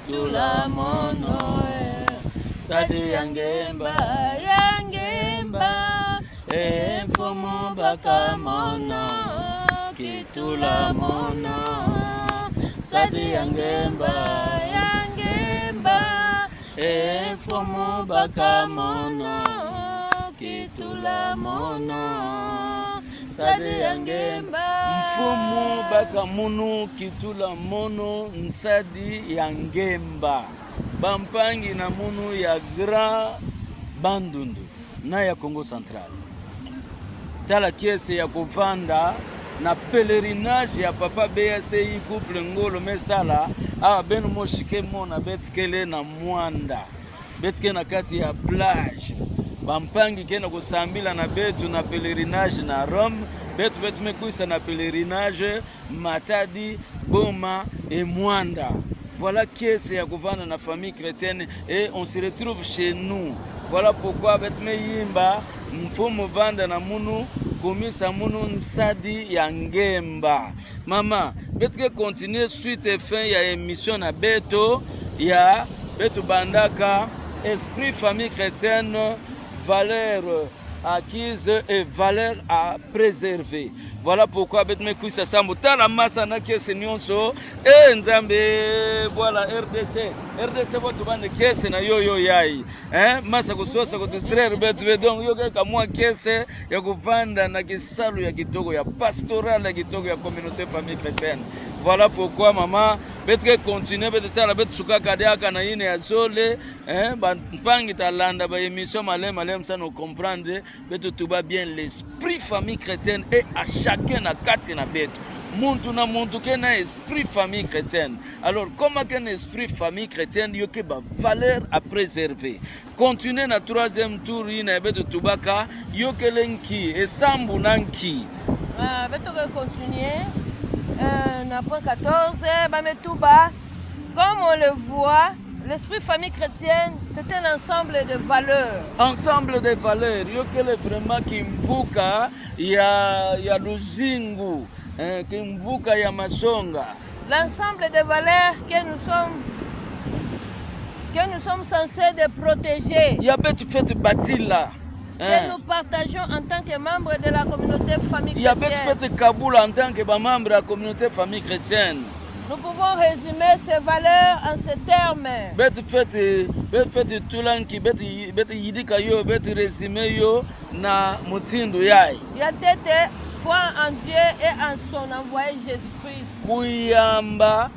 kitula mono sadi yangemba mfumu baka mono kitula mono sadi yangemba mfumu baka mono kitula mono sadi yangemba mfumu baka mono kitula mono nsadi yangemba bampangi na munu ya Grand Bandundu na ya Congo Central. Tala kiese ya kuvanda na pelerinage ya papa BSI couple ngolo mesala a benu moshike mona betkele na mwanda betke na kati ya plage bampangi kena kusambila na betu na pelerinage na Rome betu mekuisa na pelerinage Matadi, Boma et Mwanda. Voilà qui est à gouverner la famille chrétienne et on se retrouve chez nous. Voilà pourquoi betme yimba mfumo vanda na munu komisa munu nsadi yangemba. Mama, betke continuer suite et fin ya émission na beto ya beto bandaka esprit famille chrétienne valeur acquise et valeur à préserver. Voilà pourquoi betme kuisa sambu tala masa na kese nyonso nzambe voilà RDC botu bande kese na yo yai masa kusosa ku distraire betu donc yo kamwa kese ya kuvanda na kisalu ya kitoko ya pastoral ya kitoko ya communauté famille chrétienne. Voilà pourquoi maman betre continuer betala betsuka kadiaka na ine ya zole banpangi talanda ba émission malem ça nous comprendre betu tuba bien l'esprit famille chrétienne et à chacun na kati na betu muntu na muntu kena esprit famille chrétienne. Alors comment qu'un esprit famille chrétienne yoke ba valeur à préserver. Continuer na troisième tour ina betu tubaka yoke lenki et sambu nanki betu continuer na point 14, comme on le voit, l'esprit famille chrétienne, c'est un ensemble de valeurs. Ensemble de valeurs. Yokele vraiment kimvuka ya luzingu, kimvuka ya masonga. L'ensemble de valeurs que nous sommes censés de protéger. Ya betu fait batila. Que nous partageons en tant que membres de la communauté famille chrétienne. Il y avait fait Kaboul en tant que membre de la communauté famille chrétienne. Nous pouvons résumer ces valeurs en ces termes. Bet tulanki bet yidika yo bet résumer yo na mutindo yai. Il y a tête foi en Dieu et en son envoyé Jésus-Christ. Kuyamba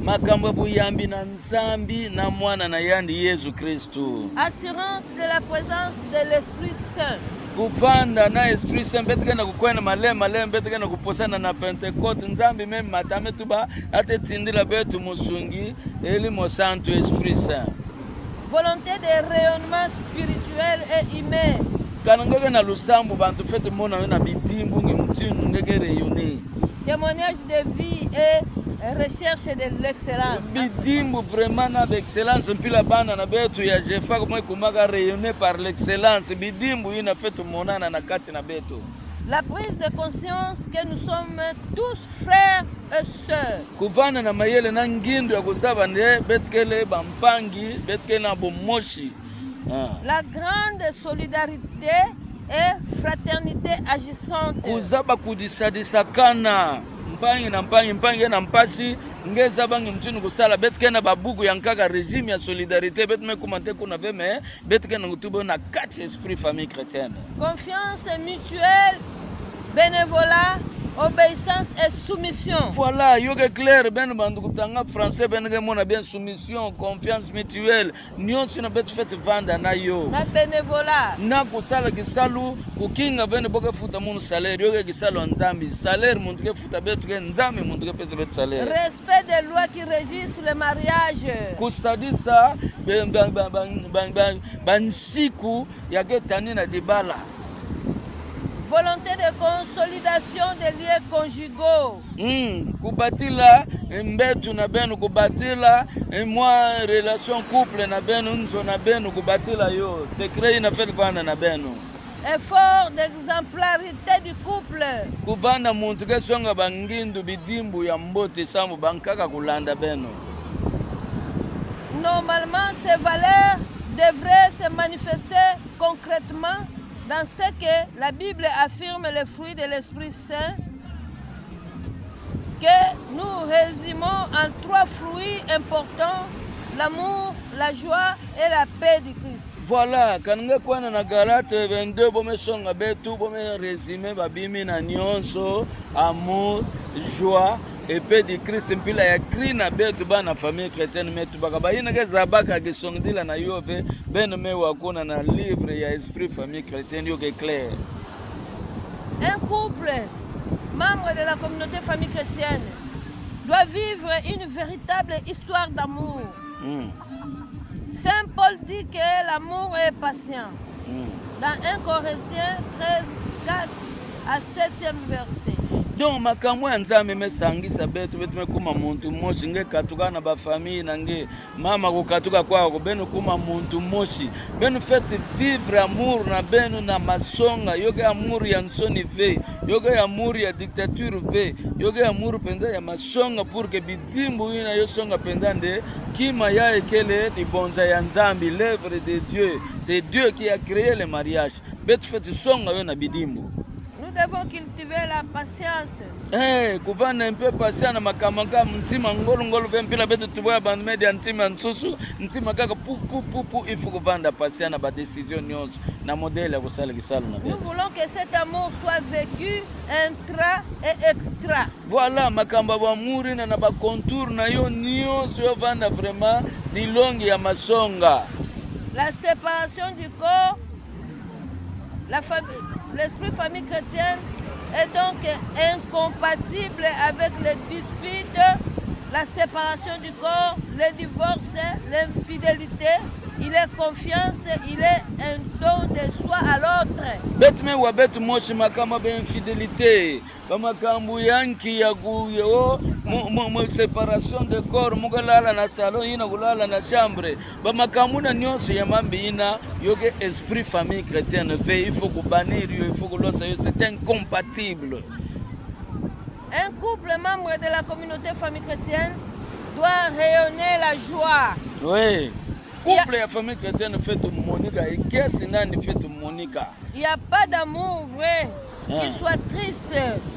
makambo buyambi na nzambi na mwana na yandi Yesu Kristo. Assurance de la présence de l'Esprit Saint. Kuvanda na Esprit Saint betka na kukwena malem betka na kuposana na Pentecote nzambi meme matame tuba atetindila betu musungi eli mo santo Esprit Saint. Volonté de rayonnement spirituel et humain. Kanangeke na lusambu bantu fete mona na bitimbu ngi mutinu ngeke rayonner. Témoignage de vie et recherche de l'excellence. Bidimbu vraiment na excellence mpila bana na betu ya jefa comme kumaka rayonner par l'excellence bidimbu ina fetu monana na kati na betu. La prise de conscience que nous sommes tous frères et sœurs. Kuvana na mayele na ngindu ya kuzaba ne betkele bampangi betkele na bomoshi. La grande solidarité et fraternité agissante. Kuzaba kudisadisakana mpangi na mpasi ngeza bangi mtunu kusala betkena babuku yankaka régime ya solidarité betme komante kuna veme betkena ngutubo na quatre esprit famille chrétienne. Confiance mutuelle, bénévolat, obéissance et soumission. Voilà, yoke clair ben bandu kutanga français ben mona bien soumission, confiance mutuelle. Nyonso na bet fait vanda na yo. Na bénévolat. Na kusala kisalu kukinga ben boka futa munu salaire yoke kisalu nzambi. Salaire muntu ke futa betu ke nzambi muntu ke pesa bet salaire. Respect des lois qui régissent le mariage. Kusadisa ban siku yake tanina dibala. Volonté de consolidation des liens conjugaux. Kubatila mbetu na benu kubatila moi relation couple na benu nzo na benu kubatila yo secret na fait bana na benu. Effort d'exemplarité du couple. Kubanda muntu kesonga bangindu bidimbu ya mbote samu bankaka kulanda benu. normalement, ces valeurs devraient se manifester concrètement dans ce que la Bible affirme les fruits de l'Esprit Saint, que nous résumons en 3 fruits importants: l'amour, la joie et la paix du Christ. Voilà, quand on est dans Galate 22, on peut résumer babimi na nyonso, amour, joie et paix du Christ. Puis là, il y a écrit na betu ba na famille chrétienne, mais tu baka ina ke zabaka ke songdila na yove ben me wakona na livre ya esprit famille chrétienne yo ke clair. Un couple membre de la communauté famille chrétienne doit vivre une véritable histoire d'amour. Saint Paul dit que l'amour est patient. Dans 1 Corinthiens 13, 4 à 7e verset. Donc makambo ya nzambe mesangisa betu kuma muntu moshi nge katuka na ba famille nange mama ko katuka kwa ko beno kuma muntu moshi beno fete vivre amour na beno na masonga yoga amour ya nsoni ve yoga amour ya dictature ve yoga amour penza ya masonga pour que bidimbu ina yo songa penza nde kima ya ekele di bonza ya nzambe, l'œuvre de Dieu. C'est Dieu qui a créé le mariage. Betu fete songa yo na bidimbu. Nous devons cultiver la patience. Kuvana un peu patient na makamaka mtima ngolo vempila betu tuboya bandu media ntima nsusu ntima kaka pu il faut kuvanda patient na ba décision nyonso na modèle ya kusala kisalo na betu. Nous voulons que cet amour soit vécu intra et extra. Voilà makamba ba muri na ba contour na yo nyonso yo vanda vraiment ni longi ya masonga. La séparation du corps, la famille, l'esprit famille chrétienne est donc incompatible avec les disputes, la séparation du corps, le divorce, l'infidélité. Il est confiance, il est un don de soi à l'autre. Betme wa betu moshi makama be infidélité, bamakambu yanki ya guyo, mo séparation de corps, mugalala na salon ina kulala na chambre. Bamakambu na nyonso ya mambi ina yoge esprit famille chrétienne ve il faut kubanir yo, il faut kulosa yo, c'est incompatible. Un couple membre de la communauté famille chrétienne doit rayonner la joie. Oui. Couple et famille chrétienne fait Monica et qu'est-ce que fait Monica? Il n'y a pas d'amour vrai qui soit triste.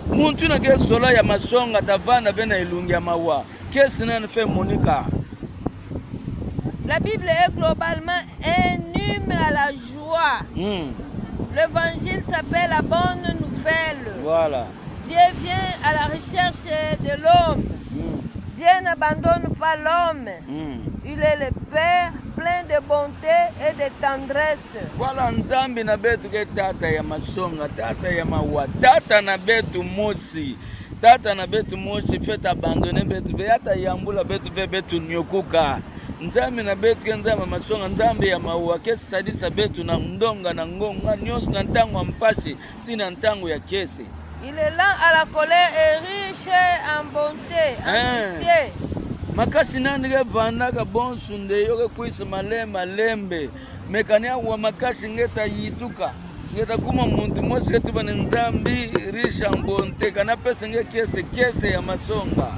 Muntu na ke sola ya masonga tavana bena ilungi ya mawa. Qu'est-ce que fait Monica? La Bible est globalement un hymne à la joie. L'évangile s'appelle la bonne nouvelle. Voilà. Dieu vient à la recherche de l'homme. Dieu n'abandonne pas l'homme. Il est le Père plein de bonté et de tendresse. Voilà nzambi na betu ke tata ya masonga, tata ya mawa, tata na betu mosi. Tata na betu mosi fait abandonner betu ve ata yambula betu ve betu nyokuka. Nzambi na betu ke nzambi masonga, nzambi ya mawa ke sadisa betu na ndonga na ngonga nyos na ntango ya mpashi, tina ntango ya kese. Il est lent à la colère et riche en bonté, en pitié. Makasi nandike vanda ka bonsu nde yoke kuisa malembe mekania wa makasi ngeta yituka ngeta kuma muntu mosi ketuba nzambi risha mbonte kana pesa nge kese ya masonga.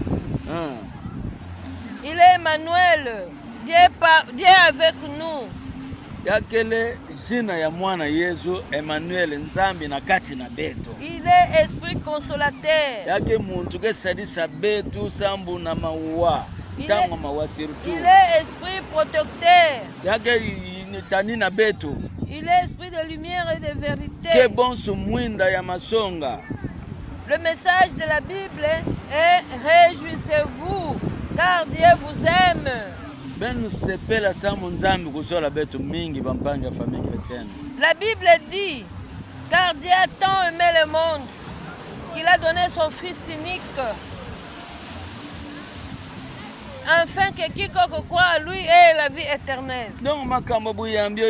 Il est Emmanuel, Dieu avec nous. Yakele jina ya mwana Yesu Emmanuel nzambi na kati na beto. Il est esprit consolateur. Yake muntu ke sadisa betu sambu na mawa. Il est esprit protecteur. Il est esprit de lumière et de vérité. Le message de la Bible est réjouissez-vous, car Dieu vous aime. La Bible dit, car Dieu a tant aimé le monde qu'il a donné son Fils unique, afin que quiconque croit à lui ait la vie éternelle. Donc, dans Jean 3,16,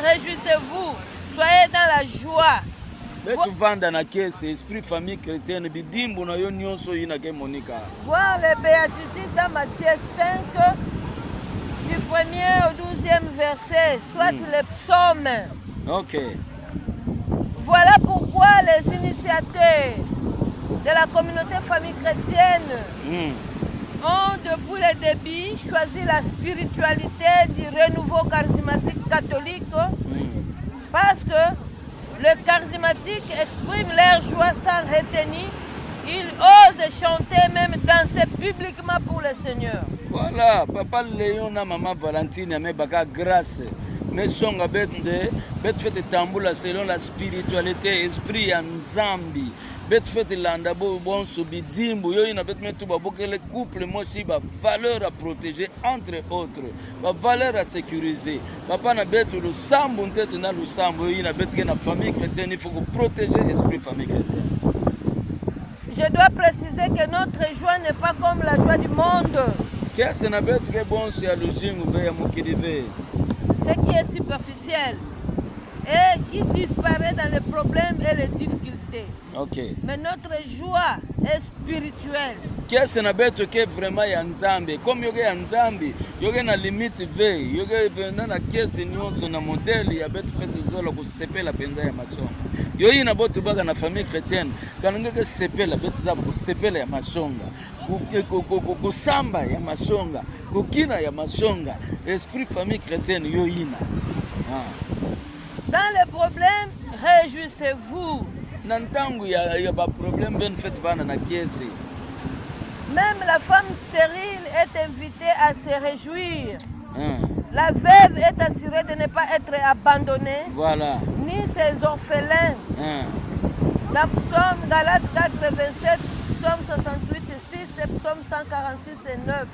réjouissez-vous, soyez dans la joie. Voir les béatitudes dans Matthieu 5, du 1er au 12e verset, soit les psaumes. Ok. Voilà pourquoi les initiateurs de la communauté famille chrétienne ont depuis le début choisi la spiritualité du renouveau charismatique catholique parce que les charismatiques expriment leur joie sans retenue. Ils osent chanter, même danser publiquement pour le Seigneur. Voilà, papa Léon et maman Valentine, mais baka grâce. Mais songa bête fait tamboula selon la spiritualité, esprit en Zambie. Bête fait l'andabo bon subidimbo. Yo ina bête metu baboke le couple moi si ba valeur à protéger entre autres, ba valeur à sécuriser. Papa na bête le sambo tête na le sambo. Yo ina bête que na famille chrétienne il faut protéger l'esprit famille chrétienne. Je dois préciser que notre joie n'est pas comme la joie du monde. Qu'est-ce que bête que bon c'est à l'usine ou bien mon kirivé. Ce qui est superficiel et qui disparaît dans les problèmes et les difficultés. Okay. Mais notre joie est spirituelle. Qu'est-ce que est vraiment Yanzambi? Comme il y a Yanzambi, il y a une limite veille, il y a une caisse de modèle, il y a une fait de seper la penza ya masonga. Il y a une botte baga na famille chrétienne, quand on a seper la bête za seper la masonga. Kusamba ya masonga, kukina ya masonga, esprit famille chrétienne yo ina. Dans les problèmes, réjouissez-vous. Nantangu ya ba problème ben fait bana na kiesi. Même la femme stérile est invitée à se réjouir. La veuve est assurée de ne pas être abandonnée. Voilà. Ni ses orphelins. Dans Psaume Galates 4, 27, Psaume 68, 6 et Psaume 146 et 9.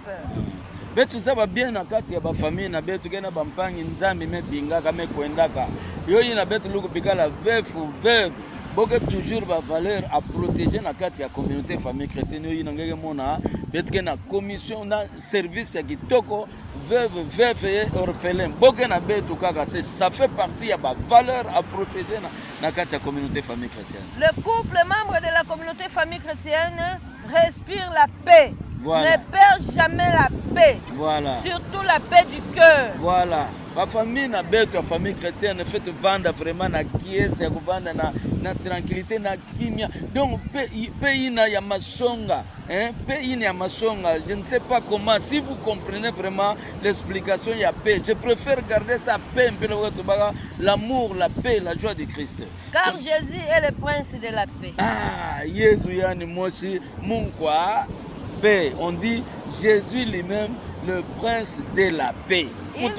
Betu saba bien na kati ya ba famille na betu kena bampangi nzambi me bingaka me kwendaka. Yo ina betu luku bikala veuve. Boke toujours ba valeur à protéger na kati ya communauté famille chrétienne yo ina ngeke mona betu kena commission na service ya kitoko veuve et orphelin. Boke na betu kaka ça fait partie ya ba valeur à protéger na kati ya communauté famille chrétienne. Le couple membre de la communauté famille chrétienne respire la paix. Voilà. Ne perd jamais la paix. Voilà. Surtout la paix du cœur. Voilà. La famille na betu, la famille chrétienne fait vendre vraiment na kiesi ya kuvanda na tranquillité na kimia. Donc pays na ya masonga, pays na ya masonga. Je ne sais pas comment. Si vous comprenez vraiment l'explication ya paix, je préfère garder sa paix, l'amour, la paix, la joie de Christ. Car Jésus est le prince de la paix. Ah, Jésus yani mosi munkwa paix. On dit Jésus lui-même le prince de la paix. Il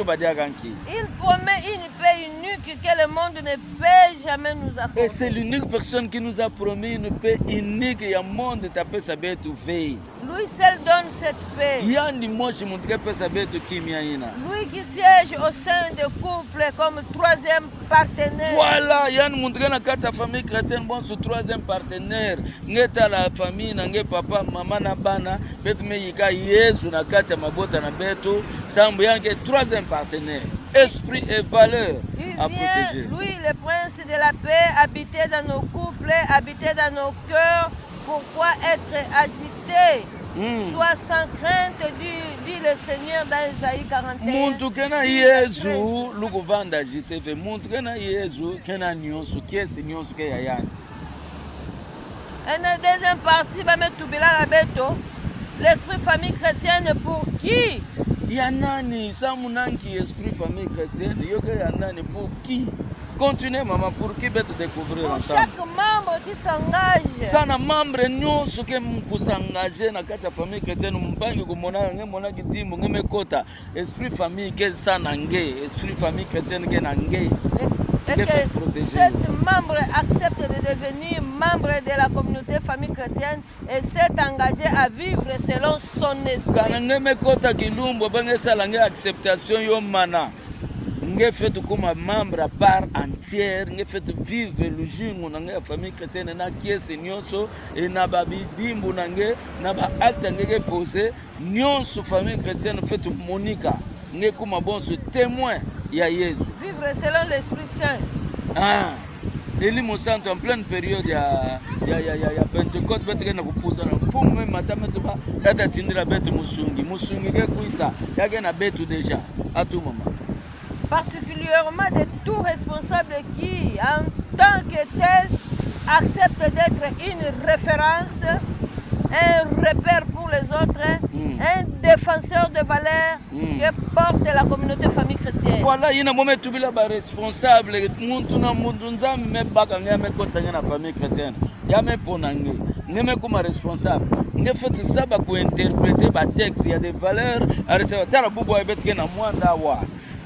promet une paix unique que le monde ne peut jamais nous accorder. Et c'est l'unique personne qui nous a promis une paix unique et un monde tapé sa bête ou veille. Lui seul donne cette paix. Lui qui siège au sein de couple comme troisième partenaire. Voilà, Yann montré dans la famille chrétienne, bon, ce troisième partenaire. Ngeta la famille, nange papa, maman, nabana, bet me yika yesu na kati ya mabota na beto, sambu yange troisième partenaire. Esprit et valeur à protéger. Lui, le prince de la paix, habiter dans nos couples, habiter dans nos cœurs. Pourquoi être agité? Sois sans crainte, dit le Seigneur dans Isaïe 41. Muntu kena Yesu lukuvanda agité ve muntu kena Yesu kena nyonso kiesi nyonso ke yayani. Et la deuxième partie va mettre tout la beto. L'esprit famille chrétienne pour qui? Yanani, ça mounanki esprit famille chrétienne, yoke yanani pour qui? Continuez maman, pour qui peut découvrir pour ensemble? Chaque membre qui s'engage. Sana membre nyonso ke s'engager na kati ya famille chrétienne mpangi kumona ngemona kitimbo ngemekota esprit famille ke sana nge esprit famille chrétienne ke na nge. Et que cet membre accepte de devenir membre de la communauté famille chrétienne et s'est engagé à vivre selon son esprit. Kana ngemekota kilumbo bange sala nge acceptation yo mana. Nge fait comme membre à part entière, nge fait vivre le jour dans la famille chrétienne na kiesi nyonso et na babidimbu nange na ba acte nge poser nyonso famille chrétienne fait monika nge comme bon ce témoin ya Yesu. Vivre selon l'Esprit Saint. Ah, Eli Monsanto en pleine période ya Pentecôte bete na kupuza na mfumu même matame to ba tata tindira bete musungi ke kuisa yake na betu déjà à tout moment. Particulièrement de tout responsable qui, en tant que tel, accepte d'être une référence un repère pour les autres, un défenseur de valeurs que porte la communauté famille chrétienne. Voilà, il y a un moment où il y a un responsable, la famille chrétienne. Il y a un responsable. Il y a interpréter les textes, il y a des valeurs à recevoir.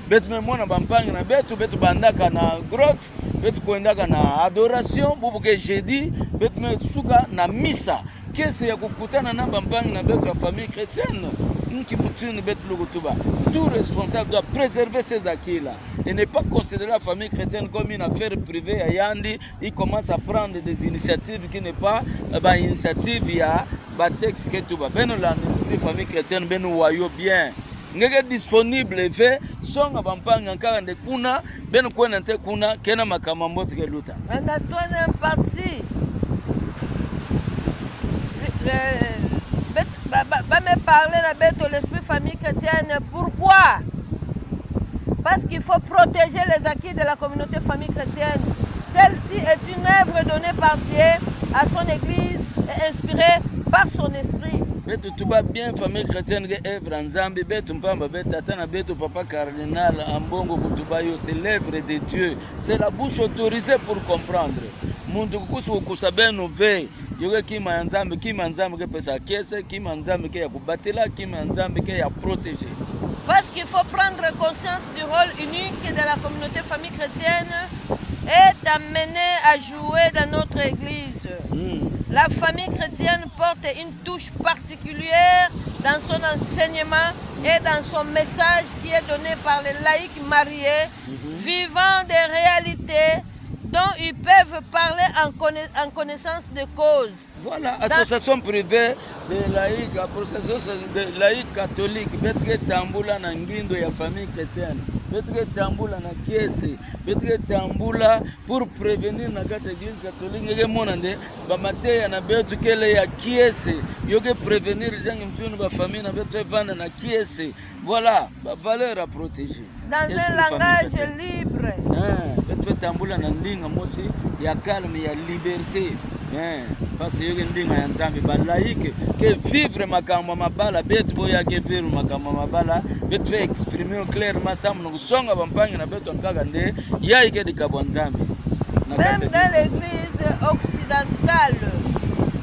Betu memona bampangi na betu bandaka na grotte, betu kuendaka na adoration, bubuke jeudi, betu mesuka na misa. Kese ya kukutana na bampangi na betu ya famille chrétienne. Nki mutuni betu lukutuba. Tout responsable doit préserver ses acquis-là et ne pas considérer la famille chrétienne comme une affaire privée à Yandi. Il commence à prendre des initiatives qui n'est pas initiative ya texte que tout va. Ben l'esprit famille chrétienne ben wayo bien. Ngeke disponible fait songa bampanga nkaka de kuna ben kwena te kuna kena makamambo te luta. La troisième partie va me parler la bête de l'esprit famille chrétienne. Pourquoi? Parce qu'il faut protéger les acquis de la communauté famille chrétienne. Celle-ci est une œuvre donnée par Dieu à son église et inspirée par son esprit. Beto tuba bien famille chrétienne que œuvre en Zambie, beto mpamba beto atana beto papa cardinal ambongo kutuba yo, c'est l'œuvre de Dieu. C'est la bouche autorisée pour comprendre. Muntu kukusu kusabeno ve yoge kima Nzambe ke pesa kese, kima Nzambe ke ya kubatela, kima Nzambe ke ya protéger. Parce qu'il faut prendre conscience du rôle unique de la communauté famille chrétienne et amené à jouer dans notre église. La famille chrétienne porte une touche particulière dans son enseignement et dans son message qui est donné par les laïcs mariés, vivant des réalités dont ils peuvent parler en connaissance de cause. Voilà, association privée de laïcs, association de laïcs catholiques, betre tambula na ngindo ya famille chrétienne, betre tambula na kiese, betre tambula pour prévenir na kati église catholique ngeke monande ba mateya na betu kele ya kiese, yoke prévenir jangi mtunu ba famille na betu evanda na kiese. Voilà, ba valeur à protéger. Dans un langage libre. Betu tambula na ndinga mosi ya calme ya liberté. Parce que ndinga ya Nzambe ba laïque que vivre makambo mabala betu boya ke vivre makambo mabala betu fait exprimer clairement ça nous songa bampangi na betu nkaka nde ya ike dikabwa Nzambe. Même dans l'église occidentale,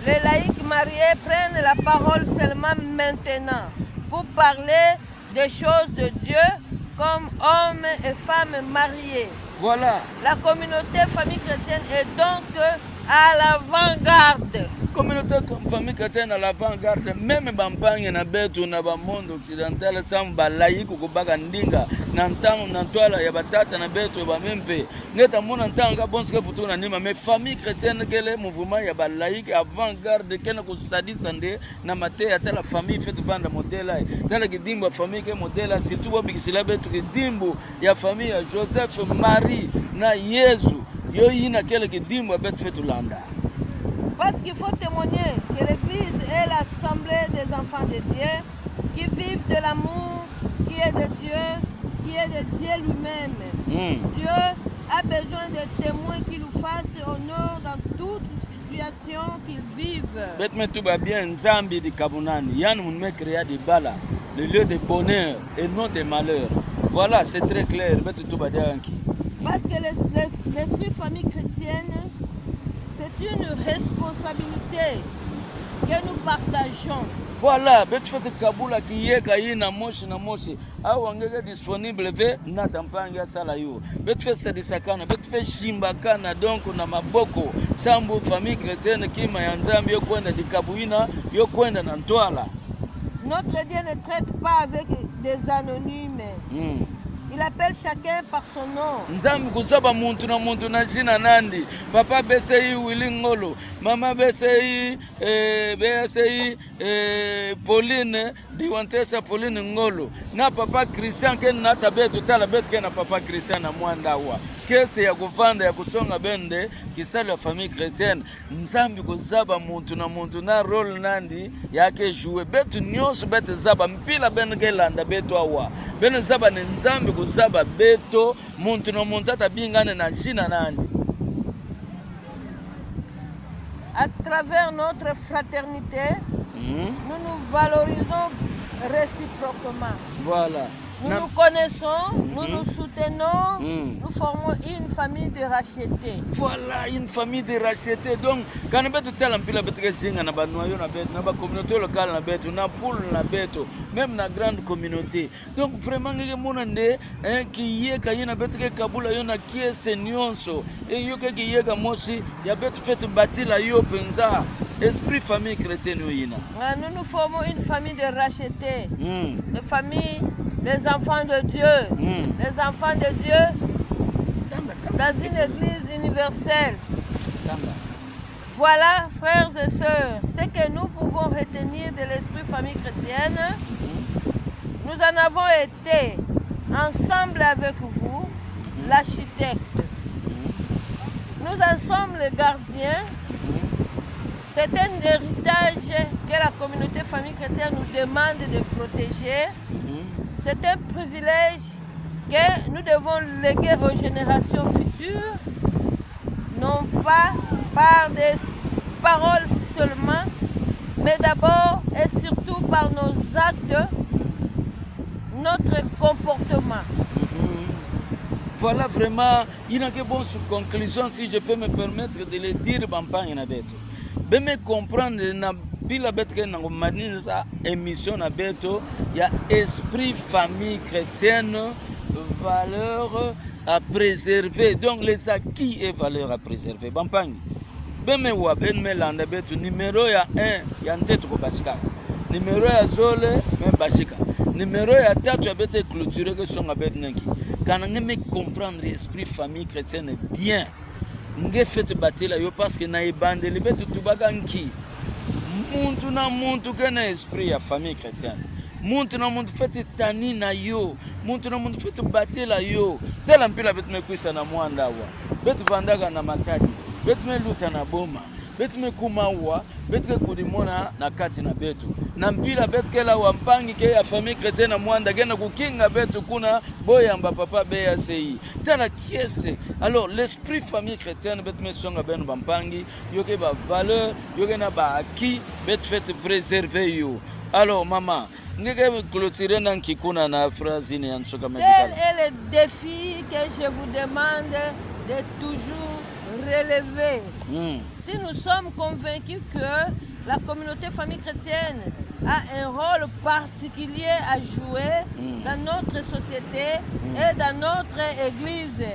les laïcs mariés prennent la parole seulement maintenant pour parler des choses de Dieu comme hommes et femmes mariés. Voilà. La communauté famille chrétienne est donc à l'avant-garde. Communauté famille chrétienne à l'avant-garde, même bampangi na betu na ba monde occidental samba laïque ko baka ndinga na ntango na toala ya batata na betu ba mempe ngeta mona ntango ka bonske futu na nima mais famille chrétienne kele mouvement ya ba laïque avant-garde kena ko sadisa nde na mate ya la famille fait banda modela tala kidimbo famille ke modela surtout ba bikisila betu kidimbo ya famille ya Joseph Marie na Yesu yo yina kele kidimbo betu fait landa. Parce qu'il faut témoigner que l'Église est l'assemblée des enfants de Dieu qui vivent de l'amour, qui est de Dieu lui-même. Dieu a besoin de témoins qui nous fassent honneur dans toute situation qu'ils vivent. Bête tout va bien, Nzambi de Kabunani, Yann me créa des balas, le lieu de bonheur et non de malheur. Voilà, c'est très clair. Bête tout va bien. Parce que l'esprit famille chrétienne, c'est une responsabilité que nous partageons. Voilà, bet fait Kabula qui est kayi na moshi au angeke disponible ve na tampanga sala yo. Bet fait sadisakana, bet fait shimbakana donc na maboko sambo famille chrétienne kima ya Nzambe yo kwenda dikabuina yo kwenda na Ntwala. Notre Dieu ne traite pas avec des anonymes. Il appelle chacun par son nom. Nzambi kusaba muntu na jina nandi. Papa BCI Willy Ngolo, mama BCI Pauline Diwantesa Pauline Ngolo. Na papa Christian ken na tabetu tala betu ken na papa Christian na mwanda wa. Kese ya kuvanda ya kusonga bende kisali ya famille chrétienne. Nzambi kusaba muntu na role nandi yake jouer betu nyonso betu zaba mpila bende gelanda betu awa. Beno zaba ni Nzambi kuzaba beto muntu na muntu atabingane na jina nandi. À travers notre fraternité, nous nous valorisons réciproquement. Voilà. Nous nous connaissons, nous nous soutenons, nous formons une famille de rachetés. Voilà, une famille de rachetés. Donc, quand on est tel empile, on a communauté locale, on a poule, même la grande communauté. Donc, vraiment, il y a des gens qui y a Kaboul, il y a qui est Senyonso, et il y a qui est Moshi, il y a fait bâtir la Yopenza. Esprit famille chrétienne. Nous nous formons une famille de rachetés, une famille des enfants de Dieu, les enfants de Dieu dans une église universelle. Voilà, frères et sœurs, ce que nous pouvons retenir de l'esprit famille chrétienne. Nous en avons été ensemble avec vous, l'architecte. Nous en sommes les gardiens. C'est un héritage que la communauté famille chrétienne nous demande de protéger. C'est un privilège que nous devons léguer aux générations futures, non pas par des paroles seulement, mais d'abord et surtout par nos actes, notre comportement. Voilà vraiment, il y a une bonne conclusion, si je peux me permettre de le dire, de me comprendre, bila betre na ngomani za émission na beto ya esprit famille chrétienne, valeur à préserver, donc les acquis et valeurs à préserver. Bampangi beme wa ben melanda beto numéro ya 1 ya nteto ko basika, numéro ya zole même basika, numéro ya 3 ya bete clôturer que son abet nanki kana ngeme comprendre esprit famille chrétienne bien nge fait batela yo parce que na ibande beto tubaka nki muntu na muntu kena esprit ya famille chrétienne. Muntu na muntu fait tani na yo, muntu na muntu fait batela yo. Tela mpila betu mekuisa na mwanda wa. Betu vandaga na makadi, betu meluka na boma, betu mekuma wa, betu kudimona na kati na betu. Na mpila betu kela wampangi ke ya famille chrétienne na mwanda gena kukinga betu kuna boya mba papa beya sei. Tela kiese. Alors l'esprit famille chrétienne betu mesonga benu bampangi, yoke ba valeur, yoke na ba acquis, betu fait préserver yo. Alors maman, tel est le défi que je vous demande de toujours relever. Si nous sommes convaincus que la communauté famille chrétienne a un rôle particulier à jouer dans notre société et dans notre église,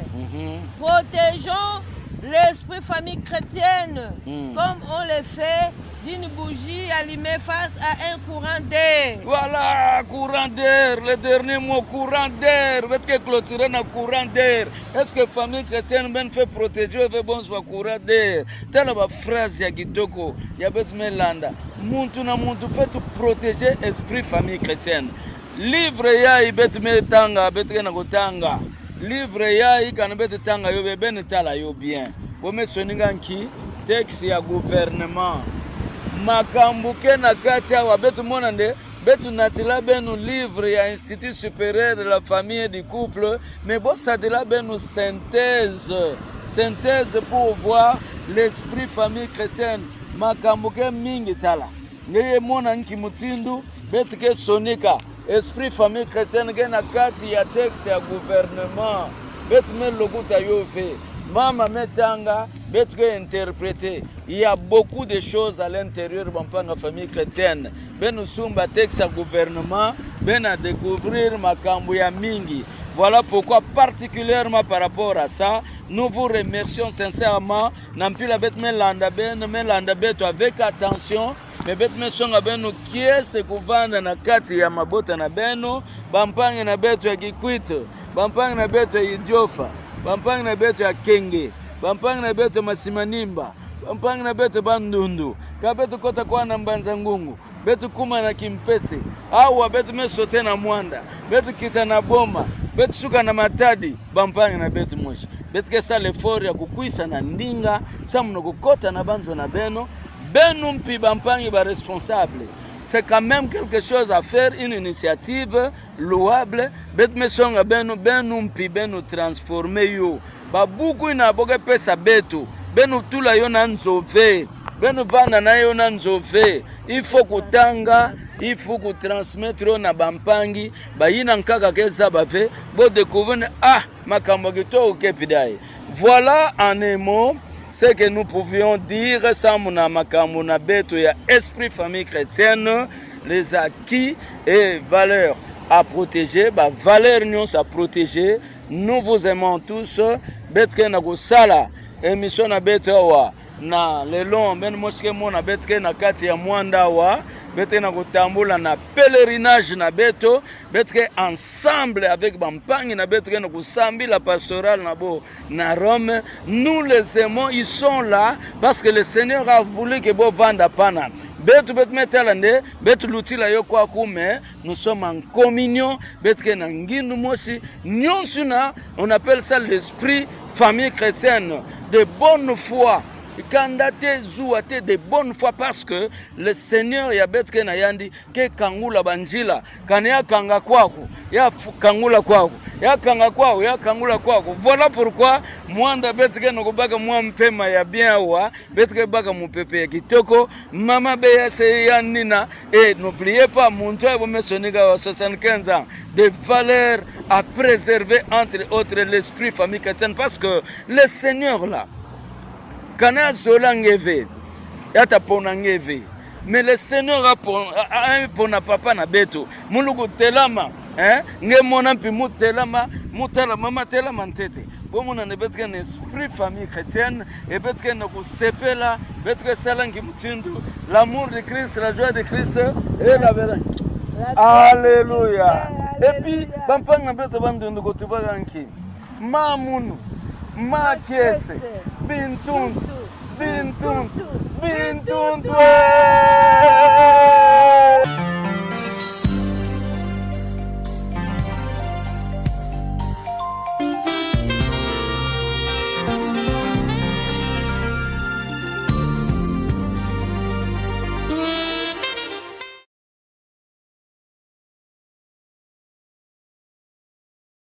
protégeons l'esprit famille chrétienne comme on le fait d'une bougie allumée face à un courant d'air. Voilà, courant d'air, le dernier mot, courant d'air. Vous êtes clôturé dans courant d'air. Est-ce que la famille chrétienne ben fait protéger, fait bon soit courant d'air? Telle la phrase ya kitoko, ya bet melanda. Muntu na muntu fait protéger esprit famille chrétienne. Livre ya ibet me tanga, bet na kotanga. Livre ya ikana bet tanga yo ben tala yo bien. Comme soninga nki texte ya gouvernement. Makambuke na kati ya betu monande betu natila benu livre ya Institut supérieur de la famille et du couple, mais bon ça de la benu synthèse pour voir l'esprit famille chrétienne. Makambuke mingi tala ngeye mona nki mutindu betu ke sonika esprit famille chrétienne ke na kati ya texte ya gouvernement betu me lokuta yove mama metanga betu ke interpréter. Il y a beaucoup de choses à l'intérieur de la famille chrétienne. Ben nous sommes à texte à gouvernement, ben à découvrir Makambouya Mingi. Voilà pourquoi particulièrement par rapport à ça, nous vous remercions sincèrement. Nampi la bête melanda beto avec attention. Mais bête me songa beno qui est ce couvanda na kati ya mabota na beno, bampange na beto ya Kikwito, bampange na beto ya Idiofa, bampange na beto ya Kenge, bampange na beto ya Masimanimba. Bampangi na betu bandundu, ka betu kota kwa na mbanza ngungu, betu kuma na kimpese, au betu mesote na mwanda, betu kita na boma, betu suka na matadi, bampangi na betu moshi. Betu kesa l'effort ya kukuisa na ndinga, samuno kukota na banzo na beno, benu mpi bampangi ba responsable. C'est quand même quelque chose à faire, une initiative louable, betu mesonga benu mpi benu transformer yo. Ba buku ina boge pesa betu. Benu tula yo na nzove beno vanda na yo na nzove il faut kutanga il faut que transmettre na bampangi bayina nkaka keza bafe bo découvrir makambo kito okepidai. Voilà en un mot ce que nous pouvions dire sans mona makambo na beto ya esprit famille chrétienne, les acquis et valeurs à protéger, valeurs nous à protéger. Nous vous aimons tous. Betke na gosala émission na beto wa na lelo ben moske mona betke na kati ya mwanda wa betke na kotambula na pèlerinage na beto betke ensemble avec bampangi na betke na kusambi la pastorale na bo na Rome. Nous les aimons, ils sont là parce que le Seigneur a voulu que bo vanda pana betu betu metalande betu lutila yo kwa kume. Nous sommes en communion betke na ngindu mosi nyonsuna, on appelle ça l'esprit famille chrétienne de bonne foi. Kandate zouate de bonne foi parce que le Seigneur ya betke na yandi ke kangula banjila kanya kanga kwako ya kangula kwako ya kanga kwako ya kangula kwako. Voilà pourquoi mwanda betke no kubaka mwa mpema ya bien wa betke baka mupepe ya kitoko mama beya se yanina. Et n'oubliez pas mon toit vous messioniga wa 75 ans de valeurs à préserver, entre autres l'esprit famille chrétienne, parce que le Seigneur là kana zolangeve yata ponangeve mais le Seigneur a pona papa na beto mulugu telama nge mona mpi mutelama mutala mama telama ntete bomona ne betke ne esprit famille chrétienne et betke na kusepela betke salangi mutindu l'amour de Christ, la joie de Christ et la vérité. Alléluia. Et puis bampang na beto bandu ko tubaganki mamunu ma kiese bintuntu bintuntu bintuntu.